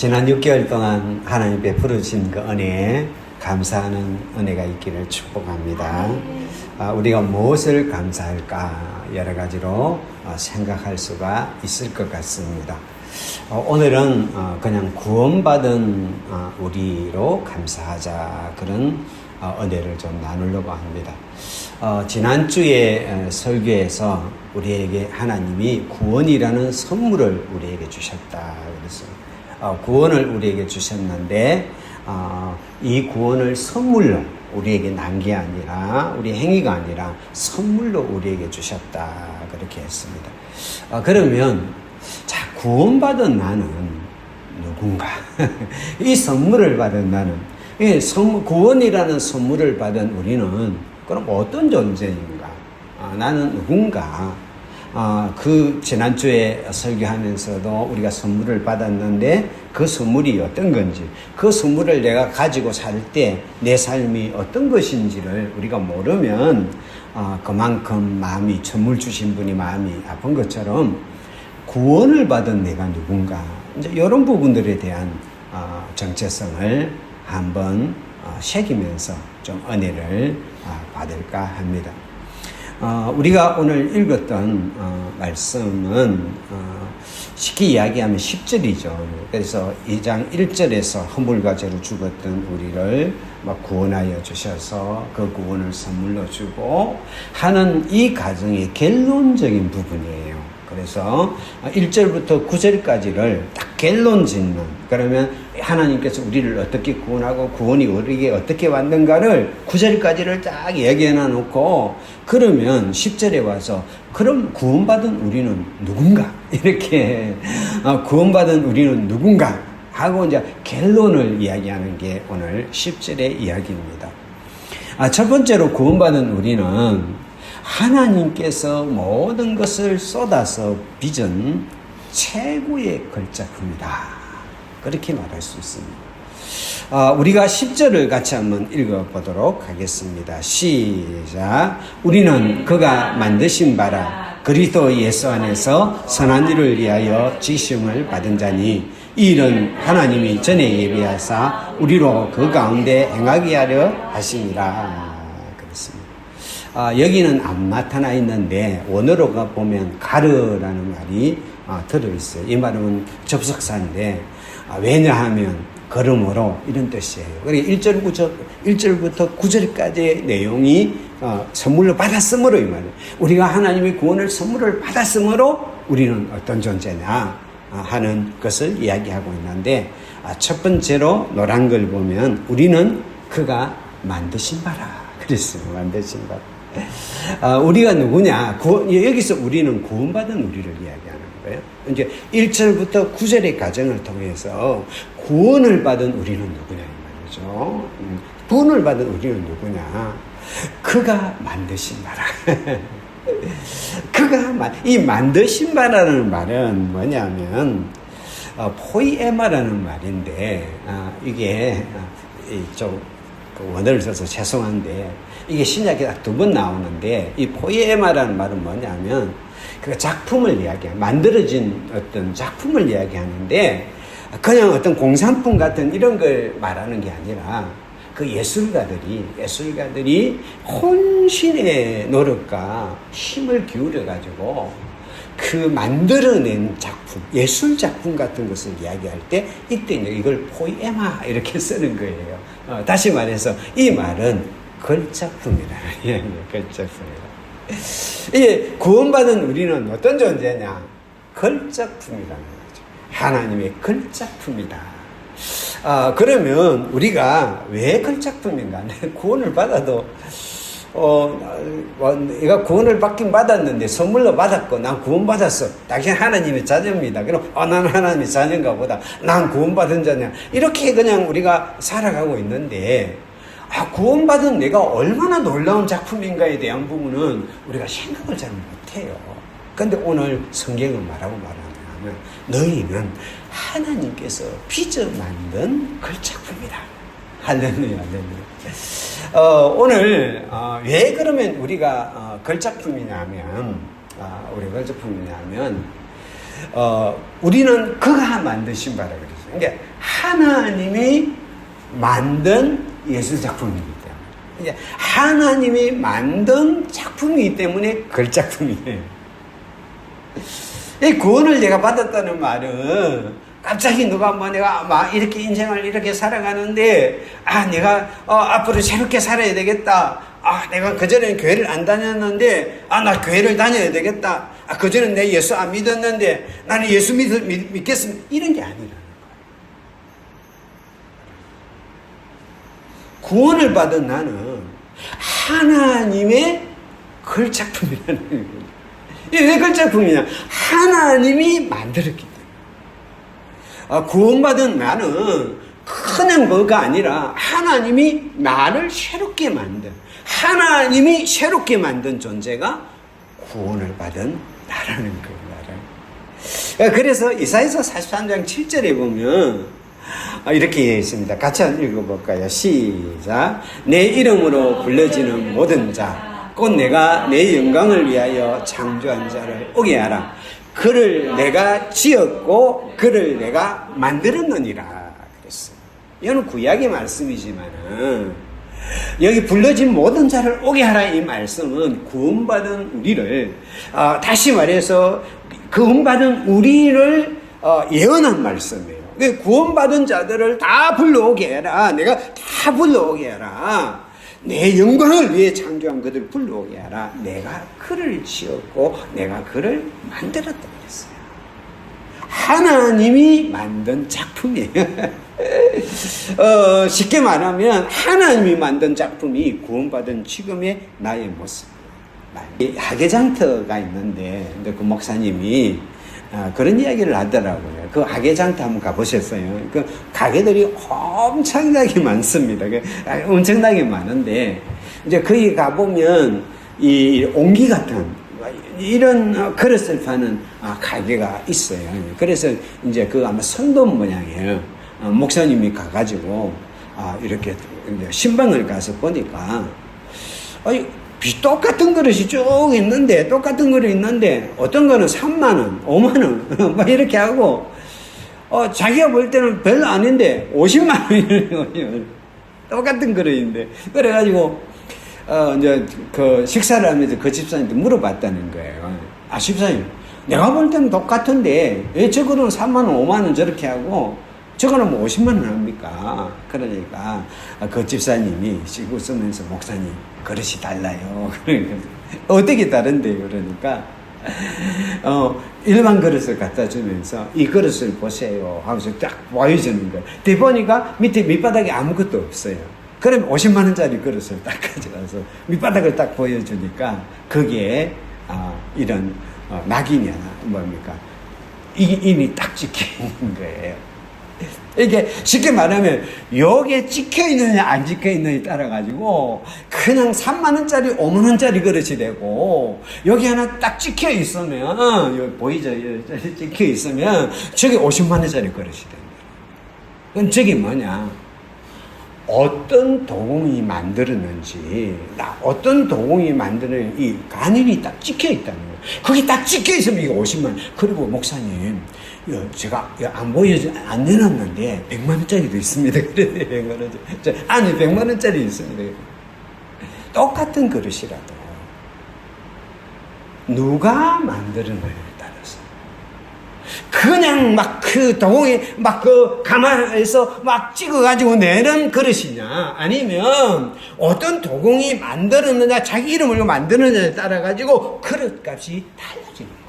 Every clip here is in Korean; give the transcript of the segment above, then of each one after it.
지난 6개월 동안 하나님 베풀어 주신 그 은혜에 감사하는 은혜가 있기를 축복합니다. 우리가 무엇을 감사할까 여러 가지로 생각할 수가 있을 것 같습니다. 오늘은 그냥 구원받은 우리로 감사하자, 그런 은혜를 좀 나누려고 합니다. 지난주에 설교에서 우리에게 하나님이 구원이라는 선물을 우리에게 주셨다 그랬어요. 구원을 우리에게 주셨는데 이 구원을 선물로, 우리에게 난 게 아니라, 우리 행위가 아니라 선물로 우리에게 주셨다 그렇게 했습니다. 그러면 자, 구원받은 나는 누군가? 이 선물을 받은 나는, 구원이라는 선물을 받은 우리는 그럼 어떤 존재인가? 나는 누군가? 그 지난주에 설교하면서도 우리가 선물을 받았는데 그 선물이 어떤 건지, 그 선물을 내가 가지고 살 때 내 삶이 어떤 것인지를 우리가 모르면 그만큼 마음이, 선물 주신 분이 마음이 아픈 것처럼 구원을 받은 내가 누군가, 이제 이런 부분들에 대한 정체성을 한번 새기면서 좀 은혜를 받을까 합니다. 우리가 오늘 읽었던 말씀은 쉽게 이야기하면 10절이죠. 그래서 2장 1절에서 허물과 죄로 죽었던 우리를 구원하여 주셔서 그 구원을 선물로 주고 하는 이 과정의 결론적인 부분이에요. 그래서 1절부터 9절까지를 딱 결론 짓는, 그러면 하나님께서 우리를 어떻게 구원하고 구원이 우리에게 어떻게 왔는가를 9절까지를 딱 얘기해 놓고, 그러면 10절에 와서 그럼 구원받은 우리는 누군가? 이렇게 구원받은 우리는 누군가? 하고 이제 결론을 이야기하는 게 오늘 10절의 이야기입니다. 첫 번째로 구원받은 우리는 하나님께서 모든 것을 쏟아서 빚은 최고의 걸작품이다, 그렇게 말할 수 있습니다. 우리가 10절을 같이 한번 읽어보도록 하겠습니다. 시작. 우리는 그가 만드신 바라 그리스도 예수 안에서 선한 일을 위하여 지심을 받은 자니 이 일은 하나님이 전에 예비하사 우리로 그 가운데 행하게 하려 하심이라. 여기는 안 나타나 있는데 원어로 보면 가르라는 말이 들어있어요. 이 말은 접속사인데 왜냐하면 걸음으로, 이런 뜻이에요. 그러니까 1절부터 9절까지의 내용이 선물로 받았으므로, 이 말이에요. 우리가 하나님의 구원을 선물을 받았으므로 우리는 어떤 존재냐 하는 것을 이야기하고 있는데, 첫 번째로 노란 걸 보면 우리는 그가 만드신 바라 그랬어요. 만드신 바라. 우리가 누구냐? 여기서 우리는 구원받은 우리를 이야기하는 거예요. 이제 1절부터 9절의 과정을 통해서 구원을 받은 우리는 누구냐 이 말이죠. 구원을 받은 우리는 누구냐? 그가 만드신 바라. 이 만드신 바라는 말은 뭐냐면 포이에마라는 말인데, 이게 좀 원어를 써서 죄송한데 이게 신약에 딱 2번 나오는데, 이 포이에마라는 말은 뭐냐면 그 작품을 이야기해요. 만들어진 어떤 작품을 이야기하는데, 그냥 어떤 공산품 같은 이런 걸 말하는 게 아니라 그 예술가들이 혼신의 노력과 힘을 기울여 가지고 그 만들어낸 작품, 예술 작품 같은 것을 이야기할 때 이때 이걸 포이에마 이렇게 쓰는 거예요. 다시 말해서 이 말은 걸작품이라는 이야기예요. 걸작품이라. 이 구원받은 우리는 어떤 존재냐? 걸작품이라는 거죠. 하나님의 걸작품이다. 그러면 우리가 왜 걸작품인가? 구원을 받아도 내가 구원을 받긴 받았는데 선물로 받았고 난 구원받았어. 당신 하나님의 자녀입니다. 그럼 난 하나님의 자녀인가 보다. 난 구원받은 자냐. 이렇게 그냥 우리가 살아가고 있는데, 구원받은 내가 얼마나 놀라운 작품인가에 대한 부분은 우리가 생각을 잘 못해요. 그런데 오늘 성경은 뭐라고 말하냐면 너희는 하나님께서 빚어 만든 걸작품이다. 할렐루야, 할렐루야. 오늘 왜 그러면 우리가 걸작품이냐면 우리는 그가 만드신 바라 그랬어요. 이제 하나님이 만든 예술 작품이기 때문에, 이제 하나님이 만든 작품이기 때문에 걸작품이에요. 이 구원을 내가 받았다는 말은 갑자기 누가 내가 막 이렇게 인생을 이렇게 살아가는데, 내가 앞으로 새롭게 살아야 되겠다. 내가 그전에는 교회를 안 다녔는데, 나 교회를 다녀야 되겠다. 그전에는 내 예수 안 믿었는데, 나는 예수 믿겠습니다. 이런 게 아니라는 거예요. 구원을 받은 나는 하나님의 걸작품이라는 거예요. 이게 왜 걸작품이냐? 하나님이 만들었기 때문에. 구원받은 나는 그냥 뭐가 아니라 하나님이 나를 새롭게 만든, 하나님이 새롭게 만든 존재가 구원을 받은 나라는 거예요. 그래서 이사야서 43장 7절에 보면 이렇게 있습니다. 같이 한번 읽어볼까요? 시작. 내 이름으로 불려지는 모든 자, 곧 내가 내 영광을 위하여 창조한 자를 오게 하라. 그를 내가 지었고 그를 내가 만들었느니라 그랬어요. 이건 구약의 말씀이지만은 여기 불러진 모든 자를 오게 하라 이 말씀은 구원받은 우리를 다시 말해서 구원받은 우리를 예언한 말씀이에요. 구원받은 자들을 다 불러오게 해라. 내가 다 불러오게 해라. 내 영광을 위해 창조한 그들을 불러오게 하라. 내가 그를 지었고 내가 그를 만들었다 그랬어요. 하나님이 만든 작품이에요. 쉽게 말하면 하나님이 만든 작품이 구원받은 지금의 나의 모습. 하계장터가 있는데 그 목사님이 그런 이야기를 하더라고요. 그 하계장터 한번 가보셨어요? 그 가게들이 엄청나게 많습니다. 엄청나게 많은데, 이제 거기 가보면 이 옹기 같은 이런 그릇을 파는 가게가 있어요. 그래서 이제 그 아마 성돈 모양이에요. 목사님이 가가지고 이렇게 신방을 가서 보니까 똑같은 그릇이 쭉 있는데, 똑같은 그릇이 있는데, 어떤 거는 3만원, 5만원, 막 이렇게 하고, 자기가 볼 때는 별로 아닌데, 50만원, 똑같은 그릇인데. 그래가지고, 이제 그 식사를 하면서 그 집사님한테 물어봤다는 거예요. 집사님, 내가 볼 때는 똑같은데, 왜 저 그릇은 3만원, 5만원 저렇게 하고, 저거는 뭐 50만원 합니까? 그러니까 그 집사님이 시구 쓰면서 목사님 그릇이 달라요. 그러니까 어떻게 다른데요? 그러니까 일반 그릇을 갖다 주면서 이 그릇을 보세요 하면서 딱 보여주는 거예요. 뒤 보니까 밑바닥에 아무것도 없어요. 그럼 50만원짜리 그릇을 딱 가져가서 밑바닥을 딱 보여주니까 거기에 이런 낙인이나 뭡니까? 이미 딱 찍혀 있는 거예요. 이게 쉽게 말하면 여기에 찍혀 있느냐 안 찍혀 있느냐에 따라 가지고 그냥 3만원짜리 5만원짜리 그릇이 되고, 여기 하나 딱 찍혀 있으면, 여기 보이죠? 여기 찍혀 있으면 저게 50만원짜리 그릇이 됩니다. 그럼 저게 뭐냐? 어떤 도공이 만들었는지, 어떤 도공이 만드는 이 간인이 딱 찍혀 있다는 거예요. 거기 딱 찍혀 있으면 이게 50만. 그리고 목사님, 제가 안 안 내놨는데 100만원짜리도 있습니다. 그래, 아니 100만원짜리 있습니다. 똑같은 그릇이라도 누가 만드느냐에 따라서 그냥 막 그 도공에 막 그 가마에서 막 찍어가지고 내는 그릇이냐, 아니면 어떤 도공이 만들었느냐, 자기 이름으로 만드느냐에 따라 가지고 그릇값이 달라지는 거예요.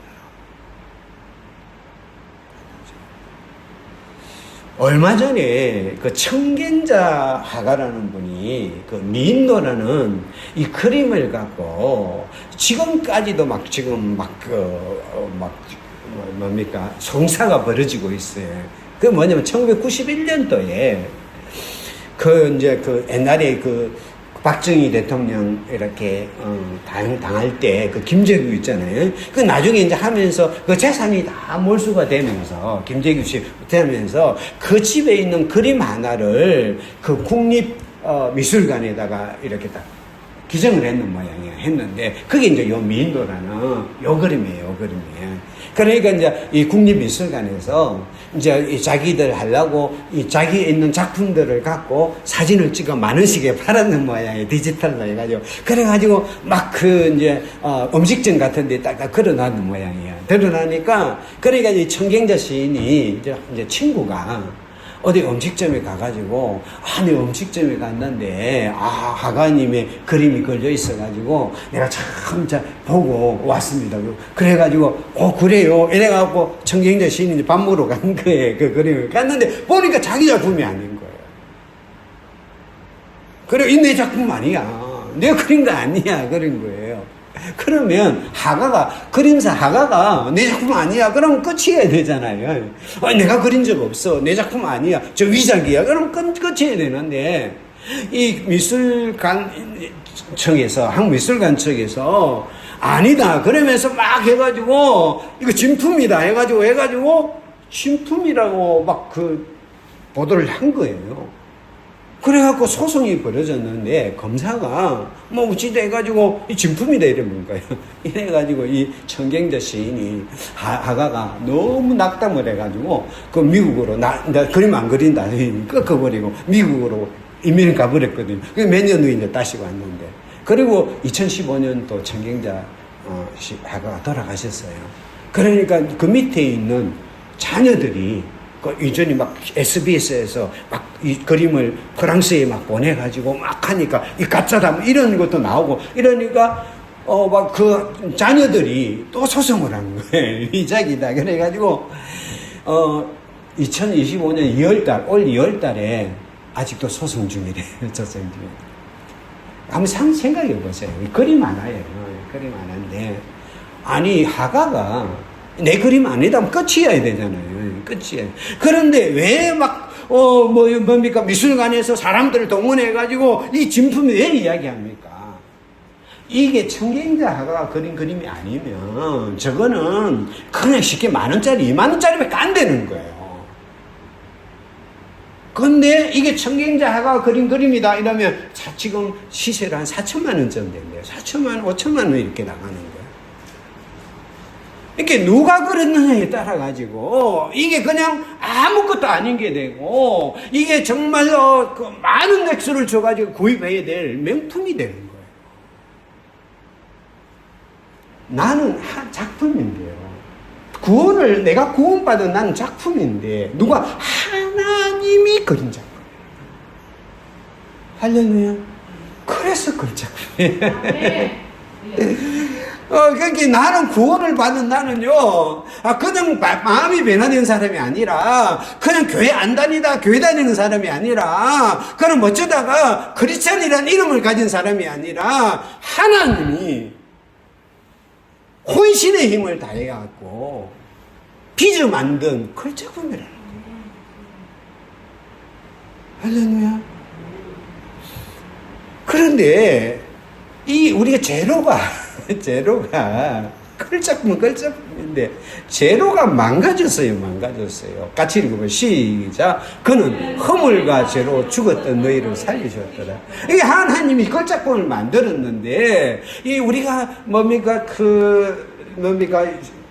얼마 전에 그 청gen자 화가라는 분이 그 미인도라는 이 그림을 갖고 지금까지도 막 지금 뭡니까? 성사가 벌어지고 있어요. 그 뭐냐면 1991년도에 그 이제 그 옛날에 그 박정희 대통령 이렇게 당할 때 그 김재규 있잖아요. 그 나중에 이제 하면서 그 재산이 다 몰수가 되면서 김재규 씨 되면서 그 집에 있는 그림 하나를 그 국립 미술관에다가 이렇게 딱 기증을 했는 모양이에요. 했는데, 그게 이제 요 미인도라는 요 그림이에요, 요 그림이에요. 그러니까 이제 이 국립미술관에서 이제 자기들 하려고 이 자기 있는 작품들을 갖고 사진을 찍어 만 원씩에 팔았는 모양이에요. 디지털로 해가지고. 그래가지고 막 그 이제, 음식점 같은 데 딱 걸어놨는 모양이에요. 드러나니까, 그러니까 이 청경자 시인이 이제 친구가 어디 음식점에 가가지고, 내 음식점에 갔는데, 화가님의 그림이 걸려 있어가지고, 내가 참, 보고 왔습니다. 그래가지고, 그래요. 이래갖고, 청경자 시인이 밥 먹으러 간 거예요. 그 그림을 갔는데, 보니까 자기 작품이 아닌 거예요. 그리고 이 내 작품 아니야. 내가 그린 거 아니야. 그런 거예요. 그러면 그림사 화가가 내 작품 아니야. 그럼 끝이어야 되잖아요. 내가 그린 적 없어. 내 작품 아니야. 저 위작이야. 그럼 끝이어야 되는데, 이 미술관청에서, 한미술관 측에서 아니다. 그러면서 막 해가지고, 이거 진품이다. 해가지고, 진품이라고 막 보도를 한 거예요. 그래갖고 소송이 벌어졌는데, 검사가 우찌도 해가지고 이 진품이다 이러는 거예요. 이래가지고 이 청경자 시인이 화가가 너무 낙담을 해가지고 그 미국으로 나 그림 안 그린다 꺾어버리고 미국으로 이민을 가버렸거든요. 몇 년 후에 이제 다시 왔는데, 그리고 2015년 청경자 화가가 돌아가셨어요. 그러니까 그 밑에 있는 자녀들이 이전이 막 SBS에서 막 이 그림을 프랑스에 막 보내가지고 막 하니까 이 가짜다 이런 것도 나오고 이러니까 막 그 자녀들이 또 소송을 한 거예요. 위작이다. 그래가지고 2025년 2월달 올 2월달에 아직도 소송 중이래요. 소송 중에. 한번 생각해 보세요. 그림 하나예요. 그림 하나인데, 아니 화가가 내 그림 아니다 끝이어야 되잖아요. 끝이에요. 그런데 왜 뭡니까? 미술관에서 사람들을 동원해가지고 이 진품이 왜 이야기합니까? 이게 청경자 화가가 그린 그림이 아니면 저거는 그냥 쉽게 10,000원짜리, 20,000원짜리밖에 안 되는 거예요. 근데 이게 청경자 화가가 그린 그림이다 이러면 지금 시세로 한 4,000,000원 정도 된대요. 4,000,000원, 5,000,000원 이렇게 나가는 거예요. 이렇게 누가 그랬느냐에 따라 가지고 이게 그냥 아무것도 아닌 게 되고, 이게 정말로 많은 액수를 줘가지고 구입해야 될 명품이 되는 거예요. 나는 작품인데요. 내가 구원받은 나는 작품인데, 누가 하나님이 그린 작품. 할렐루야. 그래서 그린 작품이에요. 그러니까 나는 구원을 받은 나는요, 그냥 마음이 변화된 사람이 아니라, 그냥 교회 안 다니다, 교회 다니는 사람이 아니라, 그럼 어쩌다가 크리스찬이라는 이름을 가진 사람이 아니라, 하나님이 혼신의 힘을 다해갖고, 빚어 만든 그 작품이라는 거예요. 할렐루야. 그런데, 우리가 제로가 걸작품인데 제로가 망가졌어요. 같이 읽어보면 시작. 그는 허물과 죄로 죽었던 너희를 살리셨더라. 이게 하나님이 걸작품을 만들었는데, 우리가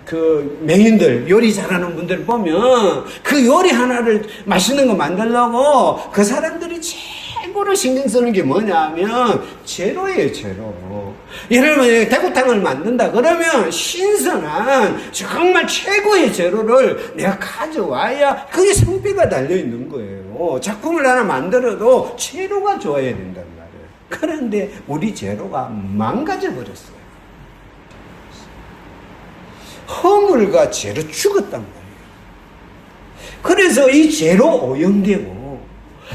그 맹인들, 요리 잘하는 분들 보면 그 요리 하나를 맛있는 거 만들려고 그 사람들이 최고로 신경 쓰는 게 뭐냐면 제로예요, 제로. 예를 들면 대구탕을 만든다 그러면 신선한 정말 최고의 제로를 내가 가져와야 그게 성비가 달려있는 거예요. 작품을 하나 만들어도 제로가 좋아야 된단 말이에요. 그런데 우리 제로가 망가져 버렸어요. 허물과 죄로 죽었단 말이에요. 그래서 이 죄로 오염되고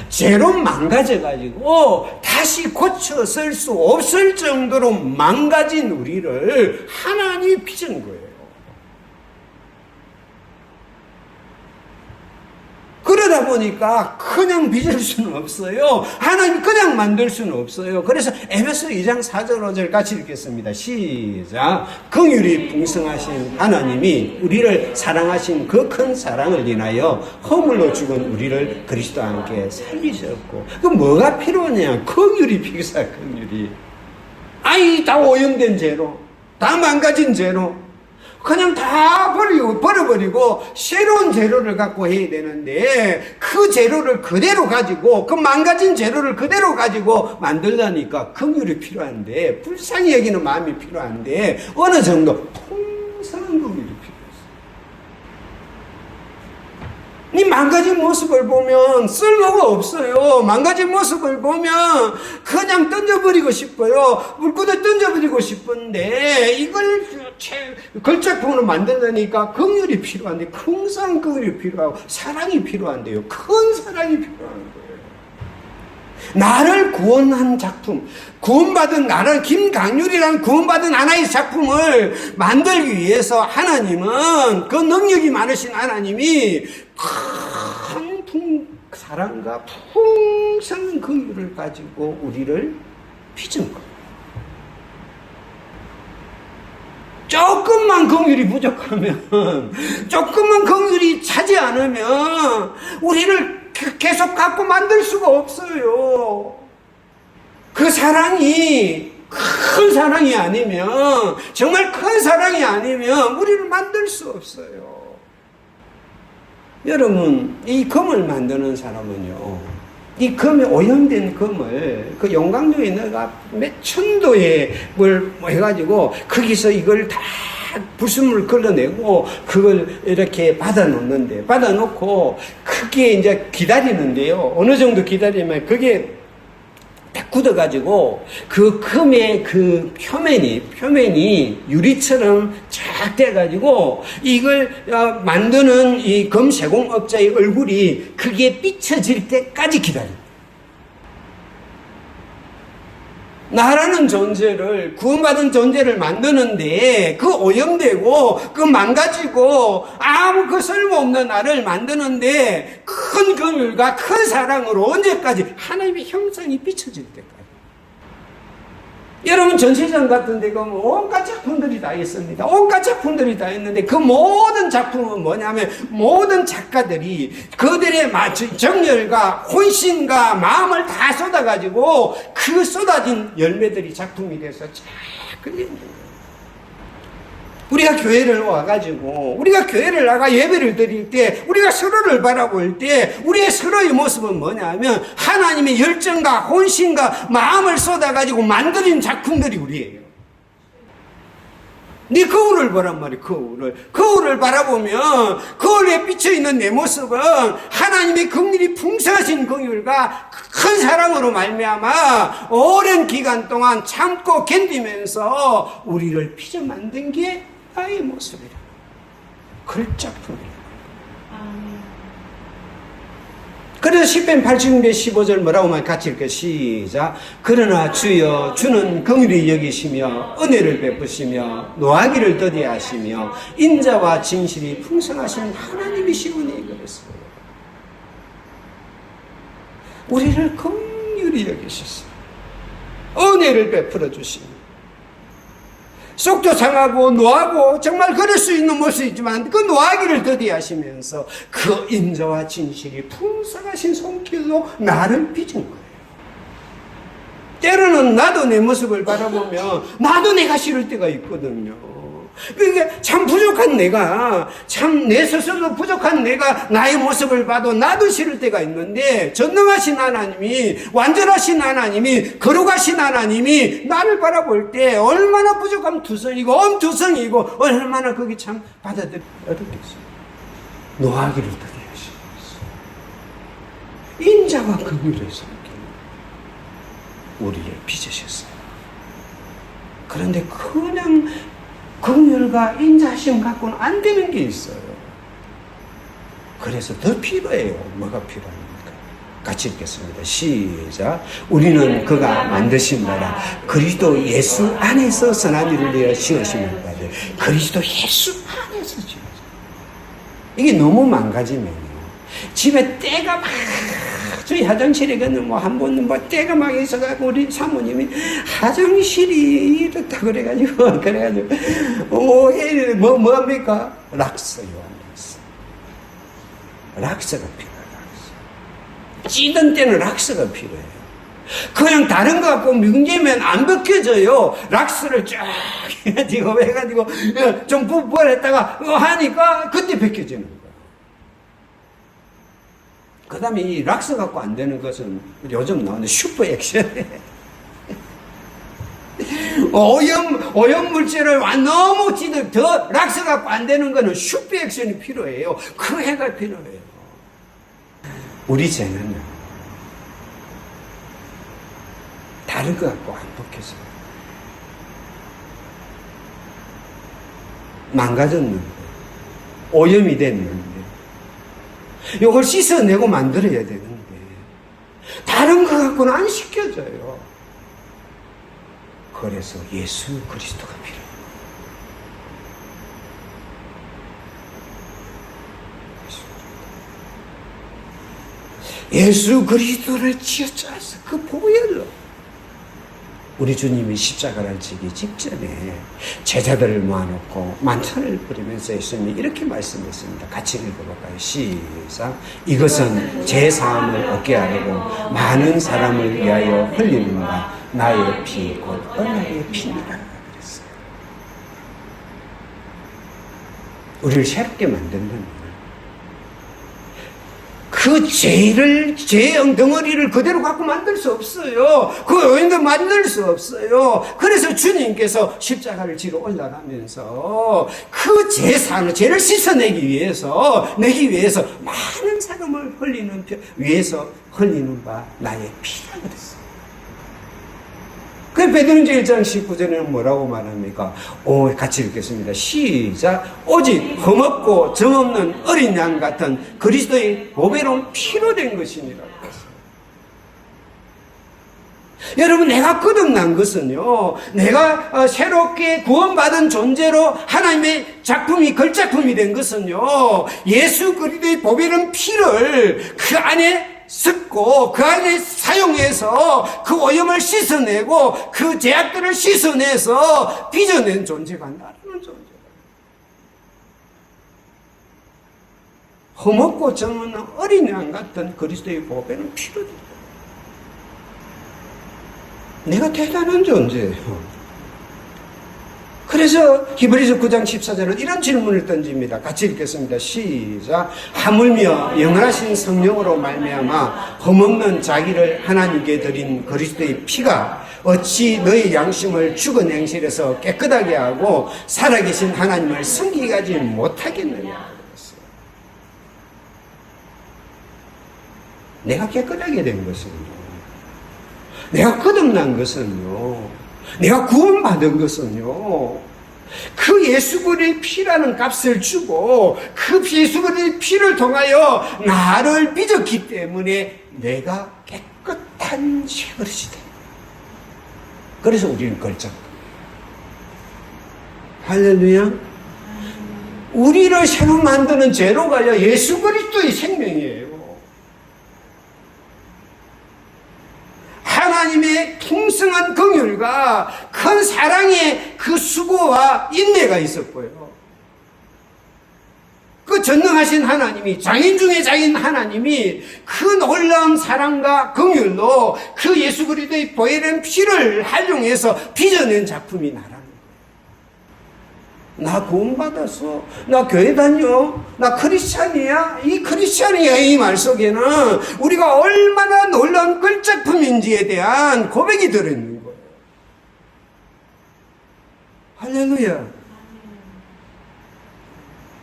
죄로 망가져가지고 다시 고쳐 쓸 수 없을 정도로 망가진 우리를 하나님이 빚은 거예요. 그러다 보니까 그냥 빚을 수는 없어요. 하나님이 그냥 만들 수는 없어요. 그래서 에베소 2장 4절 5절 같이 읽겠습니다. 시작. 긍휼이 풍성하신 하나님이 우리를 사랑하신 그 큰 사랑을 인하여 허물로 죽은 우리를 그리스도와 함께 살리셨고, 그 뭐가 필요하냐? 긍휼이 필요해. 긍휼이. 아이, 다 오염된 재료, 다 망가진 재료, 그냥 다 버려버리고 새로운 재료를 갖고 해야 되는데, 그 재료를 그대로 가지고, 그 망가진 재료를 그대로 가지고 만들려니까 긍휼이 필요한데, 불쌍히 여기는 마음이 필요한데, 어느 정도 풍성한 긍휼이 필요해요. 이 망가진 모습을 보면 쓸모가 없어요. 망가진 모습을 보면 그냥 던져버리고 싶어요. 물구덩이 던져버리고 싶은데, 이걸 걸작품으로 만들려니까 긍휼이 필요한데, 풍성한 긍휼이 필요하고 사랑이 필요한데요. 큰 사랑이 필요한 거예요. 나를 구원한 작품, 구원받은 나를, 김강률이라는 구원받은 하나의 작품을 만들기 위해서 하나님은, 그 능력이 많으신 하나님이 큰 사랑과 풍성한 긍휼을 가지고 우리를 빚은 거예요. 조금만 긍휼이 부족하면, 조금만 긍휼이 차지 않으면 우리를 계속 갖고 만들 수가 없어요. 그 사랑이 큰 사랑이 아니면, 정말 큰 사랑이 아니면 우리를 만들 수 없어요. 여러분, 이 금을 만드는 사람은요, 이 금에 오염된 금을 그 용광로에 넣어가 몇 천도에 뭘 해가지고 거기서 이걸 다 불순물을 걸러내고 그걸 이렇게 받아놓는데, 받아놓고 크게 이제 기다리는데요. 어느 정도 기다리면 그게 딱 굳어가지고 그 금의 그 표면이 유리처럼 쫙 돼가지고 이걸 만드는 이 금세공업자의 얼굴이 그게 비춰질 때까지 기다립니다. 나라는 존재를, 구원받은 존재를 만드는데 그 오염되고 그 망가지고 아무 그 쓸모없는 나를 만드는데 큰 긍휼과 큰 사랑으로 언제까지? 하나님의 형상이 비춰질 때까지. 여러분, 전시장 같은 데 가면 온갖 작품들이 다 있습니다. 온갖 작품들이 다 있는데 그 모든 작품은 뭐냐면, 모든 작가들이 그들의 정열과 혼신과 마음을 다 쏟아가지고 그 쏟아진 열매들이 작품이 돼서 쫙 그려요. 우리가 교회를 와가지고, 우리가 교회를 나가 예배를 드릴 때, 우리가 서로를 바라볼 때, 우리의 서로의 모습은 뭐냐면, 하나님의 열정과 혼신과 마음을 쏟아가지고 만들어진 작품들이 우리예요. 네 거울을 보란 말이에요. 거울을 바라보면 거울에 비쳐있는 내 모습은 하나님의 긍휼이 풍성하신 긍휼과 큰 사랑으로 말미암아 오랜 기간 동안 참고 견디면서 우리를 빚어 만든 게 나의 모습이라. 걸작품이라. 그래서 시편 80편 15절 뭐라고 하면 같이 읽게 시작. 그러나 주여 주는 긍휼히 여기시며 은혜를 베푸시며 노하기를 더디하시며 인자와 진실이 풍성하신 하나님이시오니 그랬어요. 우리를 긍휼히 여기셨어요. 은혜를 베풀어 주시며 속도 상하고 노하고 정말 그럴 수 있는 모습이지만 그 노하기를 더디하시면서 그 인자와 진실이 풍성하신 손길로 나를 빚은 거예요. 때로는 나도 내 모습을 바라보면 나도 내가 싫을 때가 있거든요. 이게 참 부족한 내가, 참 내 스스로 부족한 내가 나의 모습을 봐도 나도 싫을 때가 있는데, 전능하신 하나님이, 완전하신 하나님이, 거룩하신 하나님이 나를 바라볼 때 얼마나 부족함 투성이고 엄투성이고 얼마나 그게 참 받아들이기 어렵겠어요. 노하기를 더디하시면서 인자와 긍휼의 손길 우리를 빚으셨어요. 그런데 그냥 긍휼과 인자하심 갖고는 안 되는 게 있어요. 그래서 더 필요해요. 뭐가 필요합니까? 같이 읽겠습니다. 시작. 우리는 그가 만드신 바라 그리스도 예수 안에서 선한 일을 위하여 지으심을 받아요. 그리스도 예수 안에서 지으셨어요. 이게 너무 망가지면요, 집에 때가 막, 저희 화장실에 가면 뭐 한 번은 뭐 때가 막 있어가지고 우리 사모님이 화장실이 이렇다 그래가지고 뭐 합니까? 락서요. 락서가 필요해요. 락서. 찌든 때는 락서가 필요해요. 그냥 다른 거 갖고 뭉개면 안 벗겨져요. 락스를 쫙 해가지고 좀 부활했다가 하니까 그때 벗겨지는 거예요. 그 다음에 이 락스 갖고 안 되는 것은 요즘 나오는 슈퍼 액션. 오염 물질을 너무 더 락스 갖고 안 되는 거는 슈퍼 액션이 필요해요. 그 해가 필요해요. 우리 죄는요, 다른 거 갖고 안 벗겨져요. 망가졌는데, 오염이 됐는데, 이걸 씻어내고 만들어야 되는데, 다른 거 갖고는 안 씻겨져요. 그래서 예수 그리스도가 필요해요. 예수 그리스도를 쥐어짜서 그 보혈로 우리 주님이 십자가를 지기 직전에 제자들을 모아놓고 만찬을 부리면서 예수님이 이렇게 말씀했습니다. 같이 읽어볼까요? 시작. 이것은 제 사함을 얻게 하려고 많은 사람을 위하여 흘리는 바 나의 피 곧 언약의 피니라 그랬어요. 우리를 새롭게 만든다는 그 죄의 엉덩어리를 그대로 갖고 만들 수 없어요. 그 오염도 만들 수 없어요. 그래서 주님께서 십자가를 지러 올라가면서 그 죄를 씻어내기 위해서, 많은 사람을 위해서 흘리는 바 나의 피라 그랬어요. 그 베드로전서 1장 19절에는 뭐라고 말합니까? 같이 읽겠습니다. 시작. 오직 흠없고 정없는 어린 양 같은 그리스도의 보배로운 피로 된 것이니라. 여러분, 내가 거듭난 것은요, 내가 새롭게 구원받은 존재로 하나님의 작품이, 걸작품이 된 것은요, 예수 그리스도의 보배로운 피를 그 안에 섞고 그 안에 사용해서 그 오염을 씻어내고 그 죄악들을 씻어내서 빚어낸 존재가 나라는 존재다. 흠없고 정없는 어린 양 같은 그리스도의 보배는 피로다. 내가 대단한 존재예요. 그래서 히브리서 9장 14절은 이런 질문을 던집니다. 같이 읽겠습니다. 시작. 하물며 영원하신 성령으로 말미암아 흠없는 자기를 하나님께 드린 그리스도의 피가 어찌 너희 양심을 죽은 행실에서 깨끗하게 하고 살아계신 하나님을 섬기게 하지 못하겠느냐. 내가 깨끗하게 된 것은요, 내가 거듭난 것은요, 내가 구원받은 것은요, 그 예수 그리스도의 피라는 값을 주고 그 예수 그리스도의 피를 통하여 나를 빚었기 때문에 내가 깨끗한 죄버릇이 돼. 그래서 우리는 걸작. 할렐루야. 우리를 새로 만드는 제로가요, 예수 그리스도의 생명이에요. 하나님의 풍성한 긍휼과 큰 사랑의 그 수고와 인내가 있었고요. 그 전능하신 하나님이, 장인 중에 장인 하나님이 그 놀라운 사랑과 긍휼로 그 예수 그리스도의 보혈의 피를 활용해서 빚어낸 작품이 나라는 거예요. 나 구원받았어, 나 교회 다녀, 나 크리스찬이야. 이 크리스찬이야 이 말 속에는 우리가 얼마나 놀라운 걸작품인지에 대한 고백이 들어있는 거예요. 할렐루야.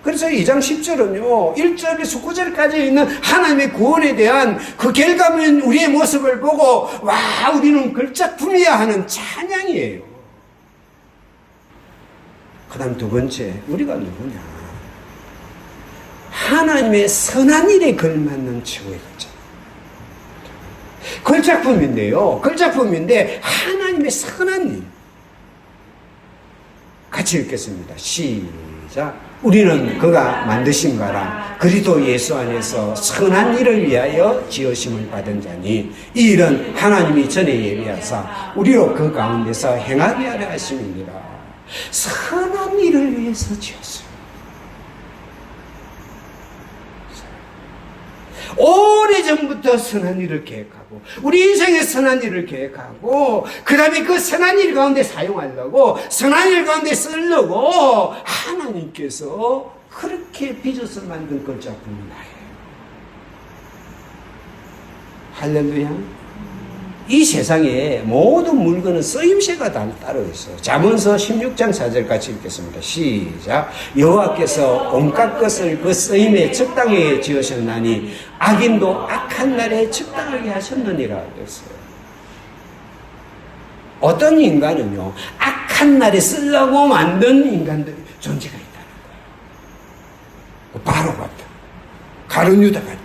그래서 2장 10절은요, 1절에서 9절까지 있는 하나님의 구원에 대한 그 결과물 우리의 모습을 보고 와, 우리는 걸작품이야 하는 찬양이에요. 그 다음 두 번째, 우리가 누구냐? 하나님의 선한 일에 걸맞는 최고의 걸작. 걸작품인데요, 걸작품인데 하나님의 선한 일. 같이 읽겠습니다. 시작. 우리는 그가 만드신 바라 그리스도 예수 안에서 선한 일을 위하여 지으심을 받은 자니 이 일은 하나님이 전에 예비하사 우리로 그 가운데서 행하게 하려 하심이니라. 선한 일을 위해서 지었어요. 오래전부터 선한 일을 계획하고 우리 인생에 선한 일을 계획하고 그 다음에 그 선한 일 가운데 사용하려고 선한 일 가운데 쓰려고 하나님께서 그렇게 빚어서 만든 걸작품이 나예요. 할렐루야. 이 세상에 모든 물건은 쓰임새가 다 따로 있어요. 잠언서 16장 4절 같이 읽겠습니다. 시작. 여호와께서 온갖 것을 그 쓰임에 적당하게 지으셨나니 악인도 악한 날에 적당하게 하셨느니라 그랬어요. 어떤 인간은요, 악한 날에 쓰려고 만든 인간들이 존재가 있다는 거예요. 바로 같다. 가룟유다 같다.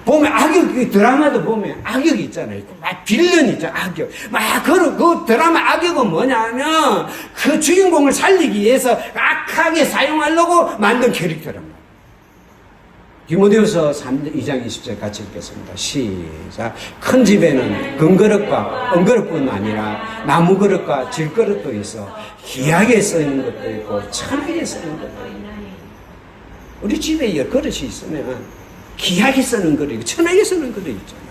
보면 악역, 드라마도 보면 악역이 있잖아요. 막 빌런이 있잖아요. 악역. 막 그 드라마 악역은 뭐냐면 그 주인공을 살리기 위해서 악하게 사용하려고 만든 캐릭터란 말이에요. 디모데후서 2장 20절 같이 읽겠습니다. 시작. 큰 집에는 금그릇과 은그릇뿐 아니라 나무그릇과 질그릇도 있어 귀하게 쓰이는 것도 있고 천하게 쓰이는 것도 있고. 우리 집에 그릇이 있으면 귀하게 쓰는 그릇, 천하게 쓰는 그릇 있잖아요.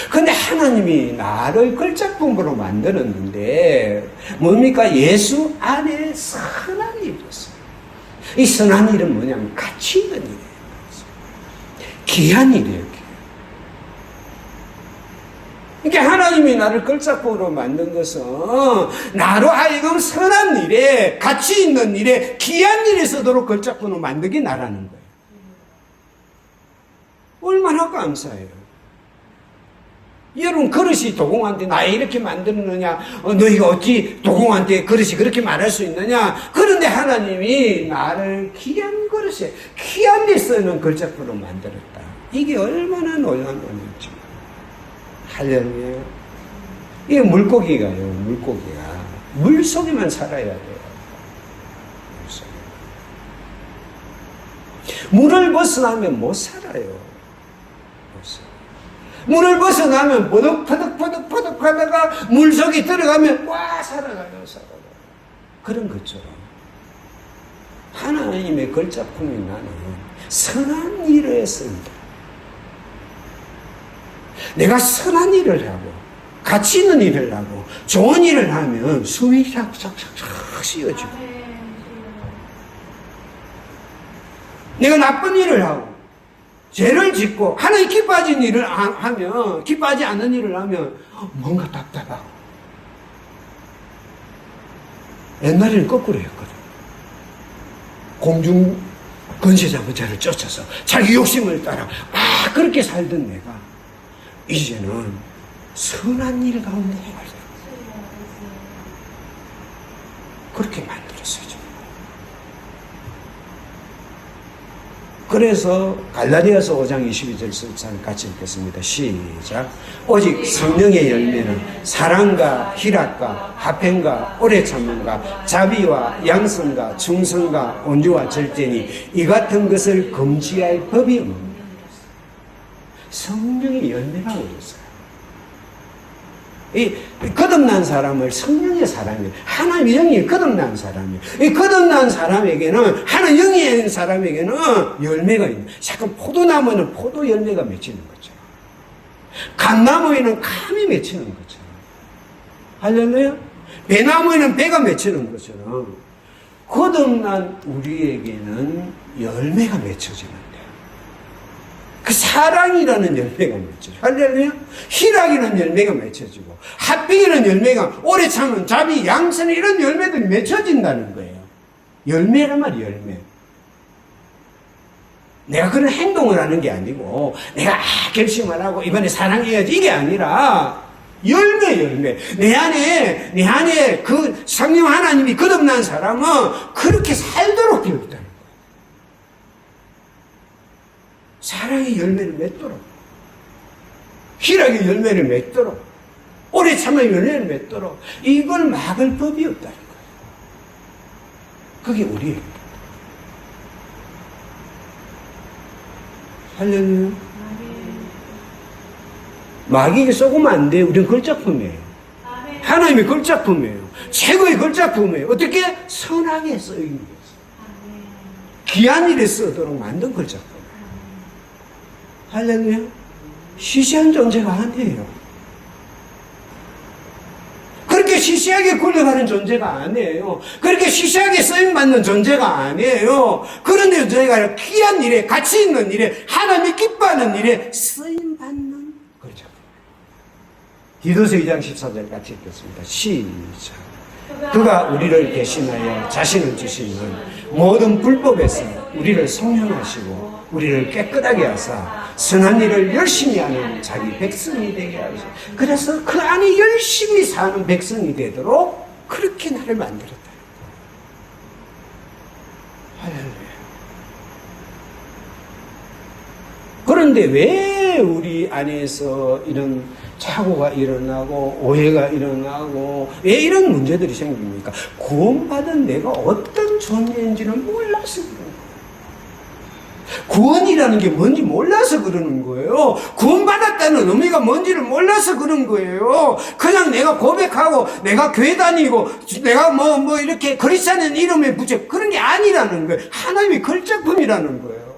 근데 하나님이 나를 걸작품으로 만들었는데 뭡니까? 예수 안에 선한 일이었어요. 이 선한 일은 뭐냐면 가치 있는 일이에요. 귀한 일이에요. 그러니까 하나님이 나를 걸작품으로 만든 것은 나로 하여금 선한 일에, 가치 있는 일에, 귀한 일에 쓰도록 걸작품으로 만들기 나라는 거예요. 얼마나 감사해요. 여러분, 그릇이 도공한테 나 이렇게 만들었느냐, 너희가 어찌 도공한테 그릇이 그렇게 말할 수 있느냐. 그런데 하나님이 나를 귀한 그릇에, 귀한 데 쓰는 걸작품으로 만들었다. 이게 얼마나 놀라운 일인지. 할렐루야. 이게 물고기가요, 물고기가. 물 속에만 살아야 돼요. 물을 벗어나면 못 살아요. 물을 벗어나면 버덕버덕 하다가 물속에 들어가면 와 살아가요. 그런 것처럼 하나님의 걸작품이 나는 선한 일을 쓴다. 내가 선한 일을 하고 가치 있는 일을 하고 좋은 일을 하면 숨이 싹싹싹 쉬어지고, 내가 나쁜 일을 하고 죄를 짓고 하나님 기뻐하는 일을 하면, 기뻐하지 않는 일을 하면 뭔가 답답하고. 옛날에는 거꾸로 했거든. 공중 권세자부자를 쫓아서 자기 욕심을 따라 막 그렇게 살던 내가 이제는 선한 일 가운데 행하려고 그렇게 만들었어요. 그래서 갈라디아서 5장 22절 같이 읽겠습니다. 시작. 오직 성령의 열매는 사랑과 희락과 화평과 오래 참음과 자비와 양성과 충성과 온유와 절제니 이 같은 것을 금지할 법이 없느니라. 성령의 열매라고 그랬어요. 이 거듭난 사람을 성령의 사람이에요. 하나님의 영이 거듭난 사람이에요. 이 거듭난 사람에게는, 하나님 영이 있는 사람에게는 열매가 있는. 잠깐 포도나무는 포도 열매가 맺히는 거죠. 감나무에는 감이 맺히는 거죠. 할렐루야? 배나무에는 배가 맺히는 것처럼 거듭난 우리에게는 열매가 맺혀지는. 그 사랑이라는 열매가 맺혀지고, 할렐루야. 희락이라는 열매가 맺혀지고, 화평이라는 열매가, 오래 참은 자비, 양선 이런 열매들이 맺혀진다는 거예요. 열매란 말이에요, 열매. 내가 그런 행동을 하는 게 아니고, 내가 결심을 하고 이번에 사랑해야지 이게 아니라 열매. 내 안에 그 성령 하나님이 거듭난 사람은 그렇게 살도록 되어 있다. 사랑의 열매를 맺도록, 희락의 열매를 맺도록, 오래 참음의 열매를 맺도록, 이걸 막을 법이 없다는 거예요. 그게 우리예요. 할렐루야. 마귀에게 쏘으면 안 돼요. 우리는 걸작품이에요. 하나님의 걸작품이에요. 최고의 걸작품이에요. 어떻게? 선하게 쓰이는 거예요. 귀한 일에 쓰도록 만든 걸작품. 할렐루야. 시시한 존재가 아니에요. 그렇게 시시하게 굴려가는 존재가 아니에요. 그렇게 시시하게 쓰임받는 존재가 아니에요. 그런데 저희가 귀한 일에, 가치 있는 일에, 하나님이 기뻐하는 일에 쓰임받는 거죠. 디도서 2장 14절 같이 읽겠습니다. 시작. 그가 우리를 대신하여 자신을 주시는 모든 불법에서 우리를 성령하시고 우리를 깨끗하게 하사 선한 일을 열심히 하는 자기 백성이 되게 하시고, 그래서 그 안에 열심히 사는 백성이 되도록 그렇게 나를 만들었다. 할렐루야. 그런데 왜 우리 안에서 이런 착오가 일어나고 오해가 일어나고 왜 이런 문제들이 생깁니까? 구원받은 내가 어떤 존재인지를 몰라서 그런 거예요. 구원이라는 게 뭔지 몰라서 그러는 거예요. 구원받았다는 의미가 뭔지를 몰라서 그런 거예요. 그냥 내가 고백하고 내가 교회 다니고 내가 뭐 이렇게 그리스도라는 이름에 붙여 그런 게 아니라는 거예요. 하나님의 걸작품이라는 거예요.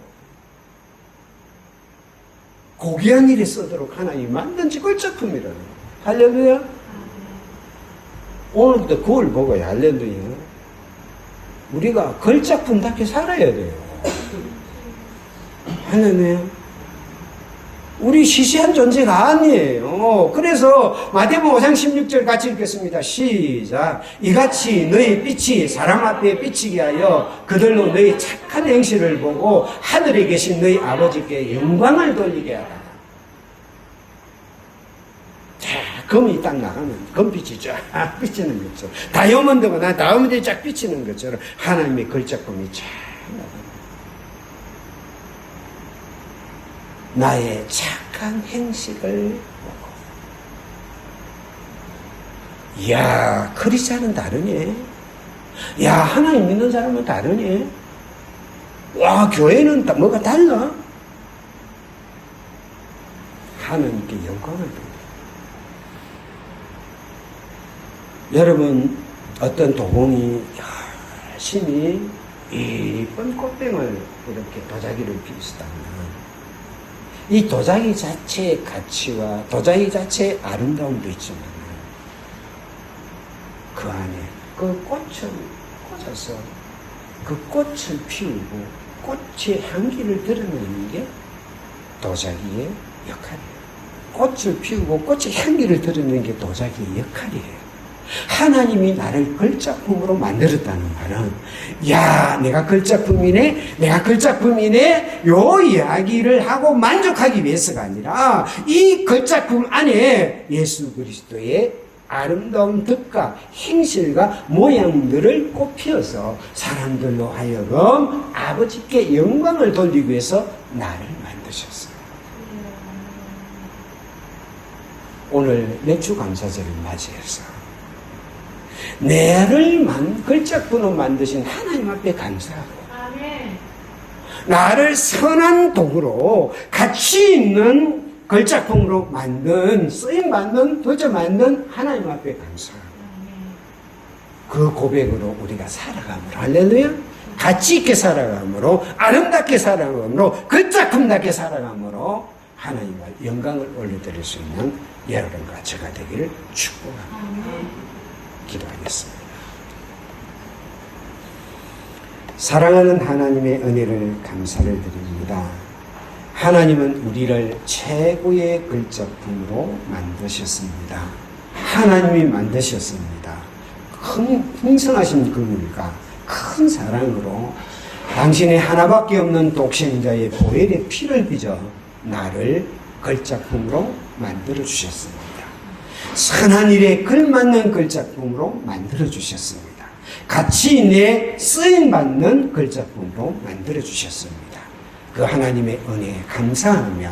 고귀한 일에 쓰도록 하나님이 만든 걸작품이라는 거예요. 할렐루야. 오늘부터 그걸 보고요. 할렐루야. 우리가 걸작품답게 살아야 돼요. 할렐루야. 우리 시시한 존재가 아니에요. 그래서 마태복음 5장 16절 같이 읽겠습니다. 시작. 이같이 너희 빛이 사람 앞에 비치게 하여 그들로 너희 착한 행실을 보고 하늘에 계신 너희 아버지께 영광을 돌리게 하라. 자, 금이 딱 나가면 금빛이 쫙 비치는 것처럼, 다이아몬드가 다이아몬드에 쫙 비치는 것처럼 하나님의 걸작품이 쫙 나갑니다. 나의 착한 행실을 보고. 이야, 크리스찬은 다르네. 야, 하나님 믿는 사람은 다르네. 와, 교회는 뭐가 달라. 하나님께 영광을 돌려. 여러분, 어떤 도공이 열심히 이쁜 꽃병을 이렇게 도자기를 피우시다면 이 도자기 자체의 가치와 도자기 자체의 아름다움도 있지만 그 안에 그 꽃을 꽂아서 그 꽃을 피우고 꽃의 향기를 드러내는 게 도자기의 역할이에요. 꽃을 피우고 꽃의 향기를 드러내는 게 도자기의 역할이에요. 하나님이 나를 걸작품으로 만들었다는 말은, 야, 내가 걸작품이네, 내가 걸작품이네, 요 이야기를 하고 만족하기 위해서가 아니라, 이 걸작품 안에 예수 그리스도의 아름다운 덕과 행실과 모양들을 꽃피워서 사람들로 하여금 아버지께 영광을 돌리기 위해서 나를 만드셨어요. 오늘 내주 감사절을 맞이해서 나를 걸작품으로 만드신 하나님 앞에 감사하고, 나를 선한 도구로 가치 있는 걸작품으로 만든, 쓰임받는, 도저 만든 하나님 앞에 감사하고, 그 고백으로 우리가 살아감으로, 할렐루야, 가치 있게 살아감으로, 아름답게 살아감으로, 걸작품답게 살아감으로 하나님과 영광을 올려드릴 수 있는 여러분과 제가 되기를 축복합니다. 기도하겠습니다. 사랑하는 하나님의 은혜를 감사를 드립니다. 하나님은 우리를 최고의 걸작품으로 만드셨습니다. 하나님이 만드셨습니다. 큰 풍성하신 그분과 큰 사랑으로 당신의 하나밖에 없는 독생자의 보혈의 피를 빚어 나를 걸작품으로 만들어 주셨습니다. 선한 일에 걸맞는 걸작품으로 만들어 주셨습니다. 가치 있는 쓰임받는 걸작품으로 만들어 주셨습니다. 그 하나님의 은혜에 감사하며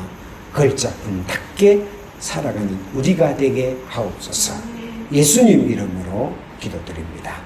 걸작품답게 살아가는 우리가 되게 하옵소서. 예수님 이름으로 기도드립니다.